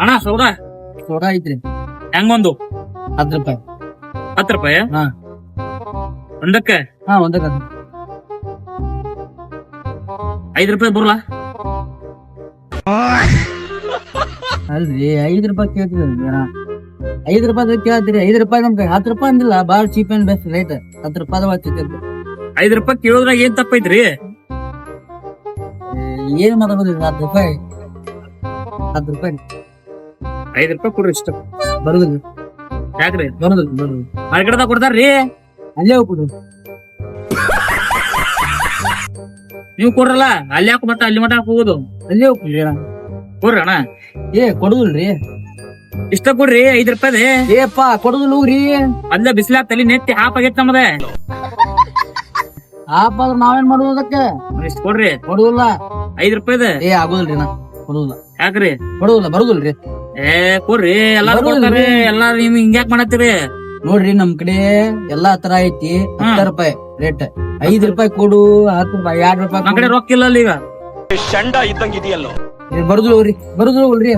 ಅಣ್ಣ ಸೌದಾ ಸೋಡಾ ಐತ್ರಿ ಹೆಂಗೊಂದು 10 ರೂಪಾಯಿ. 10 ರೂಪಾಯಿ ಹಾ ಒಂದಕ್ಕೆ ಹಾ ಒಂದಕ್ಕೆ 5 ರೂಪಾಯಿ ಬರಲ್ಲ. ಅಲ್ರಿ 5 ರೂಪಾಯಿ ಕೇಳ್ತಿದ್ರಿ 5 ರೂಪಾಯಿ ಕೇಳ್ತೀರಿ. 5 ರೂಪಾಯಿ ನಮ್ಗೆ 10 ರೂಪಾಯಿ ಅಂದಿಲ್ಲ. ಬಾಳ ಚೀಪ್ ಅಂಡ್ ಬೆಸ್ಟ್ ರೇಟ್ 10 ರೂಪಾಯಿ 5 ರೂಪಾಯಿ ಕೇಳೋದ್ರಾಗ ಏನ್ ತಪ್ಪೈತ್ರಿ? ಏನ್ ಮಾತಾಡೋದ್ರಿ? 10 ರೂಪಾಯಿ 10 ರೂಪಾಯಿ 5 ರೂಪಾಯಿ ಕೊಡ್ರಿ ಇಷ್ಟ. ಬರುದಿಲ್ಲ ಯಾಕ್ರಿ? ಬರುದಿಲ್ಲ ಮಾರ್ಕೆಟ್ದಾಗ ಕೊಡ್ತಾರ್ರಿ. ಅಲ್ಲೇ ಹೋಗ್ಬಿಡು. ನೀವು ಕೊಡ್ರಲ್ಲ ಅಲ್ಲಿ ಯಾಕೆ ಮತ್ತ ಅಲ್ಲಿ ಮಠ ಹೋಗುದು? ಅಲ್ಲೇ ಹೋಗ್ಬಿಡ್ರಿ ಕೊಡ್ರಿ ಅಣ್ಣ. ಕೊಡುದಿಲ್ರಿ. ಇಷ್ಟ ಕೊಡ್ರಿ 5 ರೂಪಾಯಿ. ಏಪ್ಪ ಕೊಡುದಿಲ್ಲ ಹೋಗ್ರಿ. ಅಲ್ಲೇ ಬಿಸಿಲಾಗ ತಲಿ ನೆತ್ತಿ ಹಾಪ್ ಆಗೈತ್ ನಮ್ಮದ. ಆಪಾದ್ರ ನಾವೇನ್ ಮಾಡುದು ಅದಕ್ಕೆ? ಇಷ್ಟ ಕೊಡ್ರಿ. ಕೊಡುದಿಲ್ಲ. 5 ರೂಪಾಯಿ ಆಗುದಿಲ್ರಿ ನಾ ಕೊಡುದಿಲ್ಲ. ಯಾಕ್ರಿ? ಕೊಡುದಿಲ್ಲ ಬರುದಿಲ್ರಿ. ಕೊಡ್ರಿ. ಎಲ್ಲಾರು ಕೊಡ್ತಾರ್ರಿ. ಎಲ್ಲಾರು ನಿಮ್ ಹಿಂಗ್ಯಾಕ್ ಮಾಡತ್ತೀರಿ? ನೋಡ್ರಿ ನಮ್ ಕಡೆ ಎಲ್ಲಾ ತರ ಐತಿ. 10 ರೂಪಾಯಿ ರೇಟ್. 5 ರೂಪಾಯಿ ಕೊಡು, 10 ರೂಪಾಯಿ 2 ರೂಪಾಯಿ ನಮ್ ಕಡೆ ರೊಕ್ಕ ಇಲ್ಲ ಈಗ. ಶಂಡ ಇದ್ದಂಗಿದೆಯಲ್ಲೋ. ಬರುದಿಲ್ಲ ಹೋಗ್ರಿ.